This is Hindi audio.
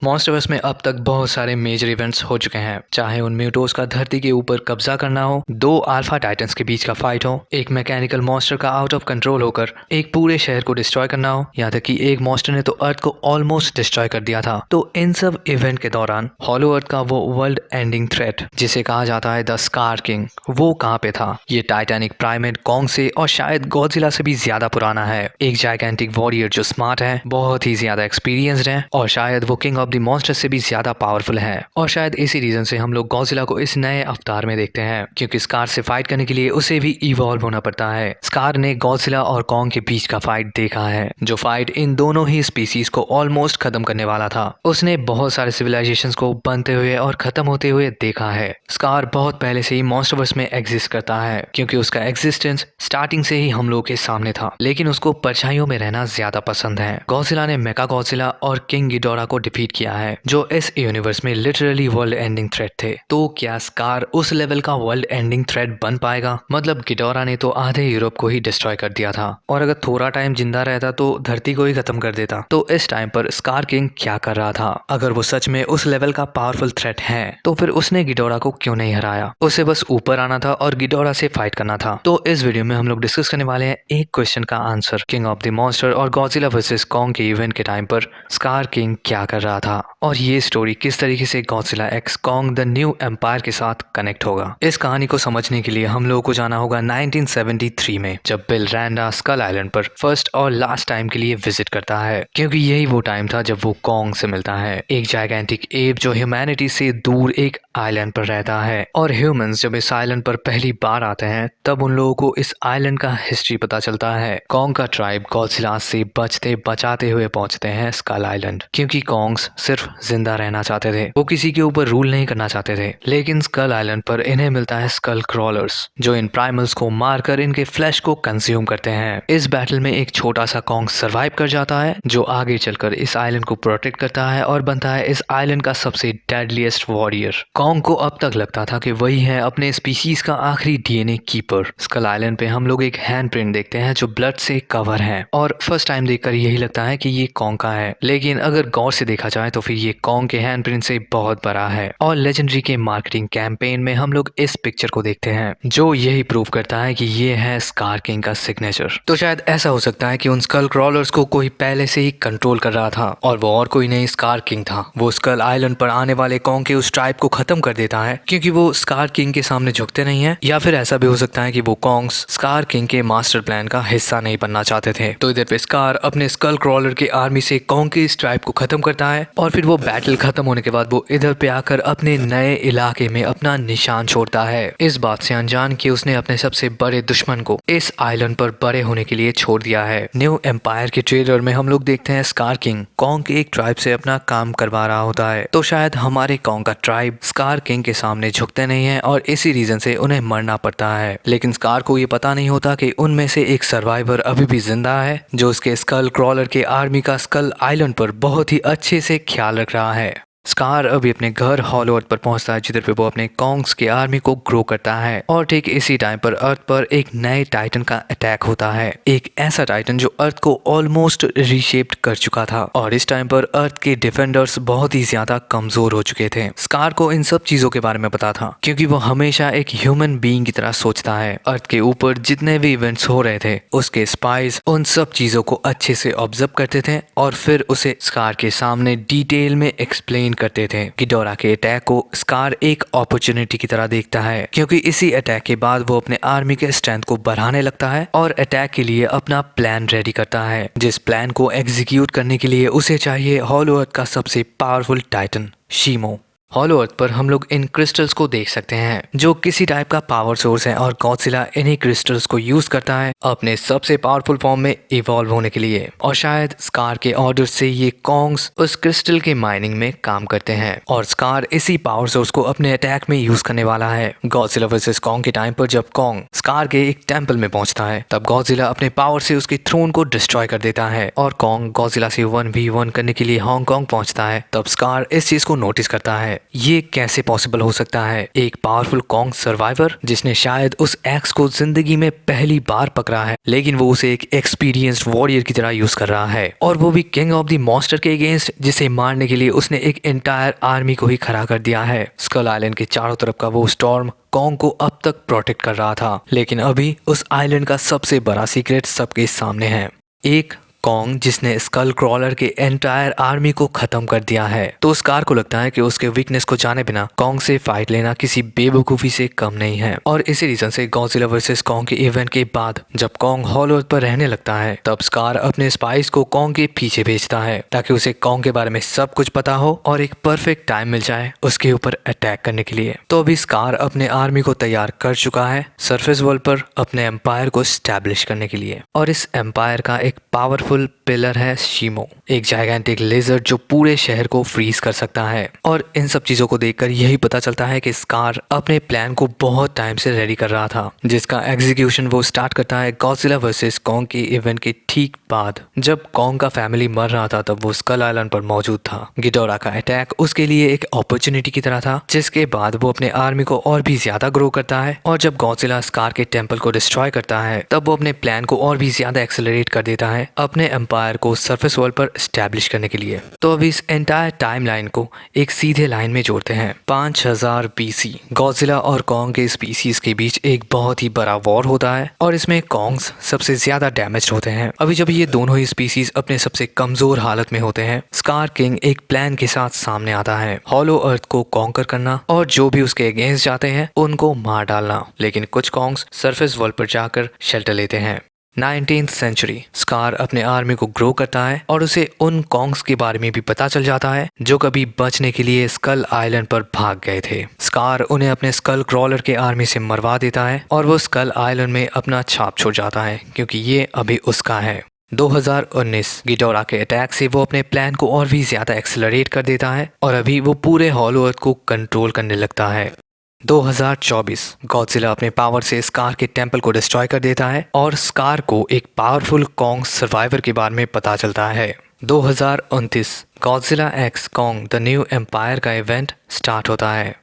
मॉन्स्टरवर्स में अब तक बहुत सारे मेजर इवेंट्स हो चुके हैं, चाहे उन म्यूटोस का धरती के ऊपर कब्जा करना हो, दो अल्फा टाइटन्स के बीच का फाइट हो, एक मैकेनिकल मॉन्स्टर का आउट ऑफ कंट्रोल होकर एक पूरे शहर को डिस्ट्रॉय करना हो, यहाँ तक कि एक मॉन्स्टर ने तो अर्थ को ऑलमोस्ट डिस्ट्रॉय कर दिया था। तो इन सब इवेंट के दौरान हॉलो अर्थ का वो वर्ल्ड एंडिंग थ्रेट जिसे कहा जाता है द स्कार किंग, वो कहाँ पे था? ये टाइटैनिक प्राइमेट कॉन्ग से और शायद गॉडजिला से भी ज्यादा पुराना है। एक जाइगेंटिक वॉरियर जो स्मार्ट है, बहुत ही ज्यादा एक्सपीरियंस्ड है और शायद वो किंग ऑफ द मॉन्स्टर से भी ज्यादा पावरफुल है। और शायद इसी रीजन से हम लोग गॉडजिला को इस नए अवतार में देखते हैं, क्योंकि स्कार से फाइट करने के लिए उसे भी इवॉल्व होना पड़ता है। स्कार ने गॉडजिला और कॉन्ग के बीच का फाइट देखा है, जो फाइट इन दोनों ही स्पीसीज को ऑलमोस्ट खत्म करने वाला था। उसने बहुत सारे सिविलाइजेशंस को बनते हुए और खत्म होते हुए देखा है। स्कार बहुत पहले से ही मॉन्स्टरवर्स में एग्जिस्ट करता है, क्योंकि उसका एग्जिस्टेंस स्टार्टिंग से ही हम लोग के सामने था, लेकिन उसको परछाइयों में रहना ज्यादा पसंद है। गॉडजिला ने मेका गॉडजिला और किंग गिडोरा को डिफीट किया है, जो इस यूनिवर्स में लिटरली वर्ल्ड एंडिंग थ्रेट थे। तो क्या स्कार उस लेवल का वर्ल्ड एंडिंग थ्रेट बन पाएगा? मतलब गिडोरा ने तो आधे यूरोप को ही डिस्ट्रॉय कर दिया था, और अगर थोड़ा टाइम जिंदा रहता तो धरती को ही खत्म कर देता। तो इस टाइम पर स्कार किंग क्या कर रहा था? अगर वो सच में उस लेवल का पावरफुल थ्रेट है, तो फिर उसने गिडोरा को क्यों नहीं हराया? उसे बस ऊपर आना था और गिडोरा से फाइट करना था। तो इस वीडियो में हम लोग डिस्कस करने वाले हैं एक क्वेश्चन का answer, king of the monster और गॉडजिला वर्सेस कॉन्ग के इवेंट के टाइम पर स्कार किंग क्या कर रहा था, और ये स्टोरी किस तरीके से Godzilla x Kong the new empire के साथ कनेक्ट होगा। इस कहानी को समझने के लिए हम लोगों को जाना होगा 1973 में, जब बिल रैंडा स्कल आइलैंड पर फर्स्ट और लास्ट टाइम के लिए विजिट करता है, क्योंकि यही वो टाइम था जब वो कॉन्ग से मिलता है, एक जाइगेंटिक एप जो ह्यूमैनिटी से दूर एक आइलैंड पर रहता है। और ह्यूमंस जब इस आइलैंड पर पहली बार आते हैं, तब उन लोगों को इस आइलैंड का हिस्ट्री पता चलता है। कॉन्ग का ट्राइब गॉडजिला से बचते बचाते हुए पहुंचते हैं स्कल आइलैंड, क्योंकि कॉन्ग्स सिर्फ जिंदा रहना चाहते थे, वो किसी के ऊपर रूल नहीं करना चाहते थे। लेकिन स्कल आइलैंड पर इन्हें मिलता है स्कल क्रॉलर्स, जो इन प्राइमल्स को मारकर इनके फ्लैश को कंज्यूम करते हैं। इस बैटल में एक छोटा सा कॉन्ग सर्वाइव कर जाता है, जो आगे चलकर इस आइलैंड को प्रोटेक्ट करता है और बनता है इस आइलैंड का सबसे डेडलीस्ट वॉरियर। कॉन्ग को अब तक लगता था कि वही है अपने स्पीशीज का आखिरी डीएनए कीपर। स्कल आइलैंड पे हम लोग एक हैंड प्रिंट देखते हैं जो ब्लड से कवर है, और फर्स्ट टाइम देखकर यही लगता है कि ये कॉन्ग का है, लेकिन अगर गौर से देखा जाए तो फिर ये कॉन्ग के हैंड प्रिंट से बहुत बड़ा है। और लेजेंडरी के मार्केटिंग कैंपेन में हम लोग इस पिक्चर को देखते हैं, जो यही प्रूव करता है कि ये है स्कार किंग का सिग्नेचर। तो शायद ऐसा हो सकता है कि उन स्कल क्रॉलर्स को कोई पहले से ही कंट्रोल कर रहा था, और वो और कोई नहीं स्कार किंग था। वो स्कल आइलैंड पर आने वाले कॉन्ग के उस ट्राइब को खत्म कर देता है, क्योंकि वो स्कार किंग के सामने झुकते नहीं है। या फिर ऐसा भी हो सकता है कि वो कॉन्ग्स स्कार किंग के मास्टर प्लान का हिस्सा नहीं बनना चाहते थे। तो इधर पे स्कार अपने स्कल क्रॉलर के आर्मी से कॉन्ग के इस ट्राइब को खत्म करता है, और फिर वो बैटल खत्म होने के बाद वो इधर पे आकर अपने नए इलाके में अपना निशान छोड़ता है, इस बात से अनजान कि उसने अपने सबसे बड़े दुश्मन को इस आइलैंड पर बड़े होने के लिए छोड़ दिया है। न्यू एम्पायर के ट्रेलर में हम लोग देखते हैं स्कार किंग कॉन्ग के एक ट्राइब से अपना काम करवा रहा होता है। तो शायद हमारे कॉन्ग का ट्राइब स्कार किंग के सामने झुकते नहीं है, और इसी रीजन से उन्हें मरना पड़ता है। लेकिन स्कार को ये पता नहीं होता कि उनमें से एक सर्वाइवर अभी भी जिंदा है, जो उसके स्कल क्रॉलर के आर्मी का स्कल आइलैंड पर बहुत ही अच्छे से ख्याल रख रहा है। स्कार अभी अपने घर हॉलो अर्थ पर पहुंचता है, जिधर पे वो अपने कॉन्ग्स के आर्मी को ग्रो करता है। और ठीक इसी टाइम पर अर्थ पर एक नए टाइटन का अटैक होता है, एक ऐसा टाइटन जो अर्थ को ऑलमोस्ट रीशेप्ड कर चुका था, और इस टाइम पर अर्थ के डिफेंडर्स बहुत ही ज्यादा कमजोर हो चुके थे। स्कार को इन सब चीजों के बारे में पता था, क्योंकि वो हमेशा एक ह्यूमन बीइंग की तरह सोचता है। अर्थ के ऊपर जितने भी इवेंट्स हो रहे थे, उसके स्पाइस उन सब चीजों को अच्छे से ऑब्जर्व करते थे, और फिर उसे स्कार के सामने डिटेल में एक्सप्लेन करते थे। गिडोरा के अटैक को स्कार एक अपॉर्चुनिटी की तरह देखता है, क्योंकि इसी अटैक के बाद वो अपने आर्मी के स्ट्रेंथ को बढ़ाने लगता है और अटैक के लिए अपना प्लान रेडी करता है, जिस प्लान को एग्जीक्यूट करने के लिए उसे चाहिए हॉलो अर्थ का सबसे पावरफुल टाइटन शीमो। हॉलो अर्थ पर हम लोग इन क्रिस्टल्स को देख सकते हैं, जो किसी टाइप का पावर सोर्स है, और गॉडजिला इन्हीं क्रिस्टल्स को यूज करता है अपने सबसे पावरफुल फॉर्म में इवॉल्व होने के लिए। और शायद स्कार के ऑर्डर से ये कॉन्ग्स उस क्रिस्टल के माइनिंग में काम करते हैं, और स्कार इसी पावर सोर्स को अपने अटैक में यूज करने वाला है। गॉडजिला वर्सेस कॉन्ग के टाइम पर जब कॉन्ग स्कार के एक टेम्पल में पहुंचता है, तब गॉडजिला अपने पावर से उसके थ्रोन को डिस्ट्रॉय कर देता है, और कॉन्ग गॉडजिला से 1v1 करने के लिए हांगकांग पहुंचता है। तब स्कार इस चीज को नोटिस करता है, ये कैसे पॉसिबल हो सकता है? एक पावरफुल कॉन्ग सर्वाइवर जिसने शायद उस एक्स को जिंदगी में पहली बार पकड़ा है, लेकिन वो उसे एक एक्सपीरियंस्ड वॉरियर की तरह यूज कर रहा है, और वो भी किंग ऑफ द मॉन्स्टर के अगेंस्ट, जिसे मारने के लिए उसने एक एंटायर आर्मी को ही खड़ा कर दिया है। स्कल आइलैंड के चारों तरफ का वो स्टॉर्म कॉन्ग को अब तक प्रोटेक्ट कर रहा था, लेकिन अभी उस आइलैंड का सबसे बड़ा सीक्रेट सबके सामने है। एक कॉन्ग जिसने स्कल क्रॉलर के एंटायर आर्मी को खत्म कर दिया है। तो स्कार को लगता है कि उसके वीकनेस को जाने बिना कॉन्ग से फाइट लेना किसी बेवकूफी से कम नहीं है, और इसी रीजन से गॉडजिला वर्सेस कॉन्ग के इवेंट के बाद जब कॉन्ग हॉलो अर्थ पर रहने लगता है, तब स्कार अपने स्पाइस को कॉन्ग के पीछे भेजता है ताकि उसे कॉन्ग के बारे में सब कुछ पता हो और एक परफेक्ट टाइम मिल जाए उसके ऊपर अटैक करने के लिए। तो अभी स्कार अपने आर्मी को तैयार कर चुका है सरफेस वर्ल्ड पर अपने एम्पायर को स्टैब्लिश करने के लिए, और इस एम्पायर का एक पावरफुल पिलर है शीमो, एक जायगेंटिक लेजर जो पूरे शहर को फ्रीज कर सकता है। और इन सब चीजों को देखकर यही पता चलता है कि स्कार अपने प्लान को बहुत टाइम से रेडी कर रहा था, जिसका एग्जीक्यूशन वो स्टार्ट करता है गॉडजिला वर्सेस कॉन्ग के इवेंट के ठीक बाद। जब कॉन्ग का फैमिली मर रहा था तब वो स्कल आइलैंड पर मौजूद था। गिडोरा का अटैक उसके लिए एक अपॉर्चुनिटी की तरह था, जिसके बाद वो अपने आर्मी को और भी ज्यादा ग्रो करता है, और जब गॉडजिला स्कार के टेम्पल को डिस्ट्रॉय करता है तब वो अपने प्लान को और भी ज्यादा एक्सेलरेट कर देता है अपने एम्पायर को सरफेस वर्ल्ड पर स्टैब्लिश करने के लिए। तो अभी इस एंटायर टाइमलाइन को एक सीधे लाइन में जोड़ते हैं 5000 BC। गॉडजिला और कॉन्ग के स्पीसीज के बीच एक बहुत ही बड़ा वॉर होता है, और इसमें कॉन्ग्स सबसे ज्यादा डैमेज होते हैं। अभी जब ये दोनों ही स्पीसीज अपने सबसे कमजोर हालत में होते हैं, स्कार किंग एक प्लान के साथ सामने आता है, हॉलो अर्थ को कॉन्कर करना और जो भी उसके अगेंस्ट जाते हैं उनको मार डालना। लेकिन कुछ कॉन्ग्स सरफेस वर्ल्ड पर जाकर शेल्टर लेते हैं। 19th सेंचुरी, स्कार अपने आर्मी को ग्रो करता है और उसे उन कॉन्ग्स के बारे में भी पता चल जाता है जो कभी बचने के लिए स्कल आइलैंड पर भाग गए थे। स्कार उन्हें अपने स्कल क्रॉलर के आर्मी से मरवा देता है और वो स्कल आइलैंड में अपना छाप छोड़ जाता है, क्योंकि ये अभी उसका है। 2019 गिडोरा के अटैक से वो अपने प्लान को और भी ज्यादा एक्सेलरेट कर देता है और अभी वो पूरे हॉलो अर्थ को कंट्रोल करने लगता है। 2024 गॉडजिला अपने पावर से स्कार के टेम्पल को डिस्ट्रॉय कर देता है और स्कार को एक पावरफुल कॉन्ग सर्वाइवर के बारे में पता चलता है। 2029 Godzilla x Kong the new empire का इवेंट स्टार्ट होता है।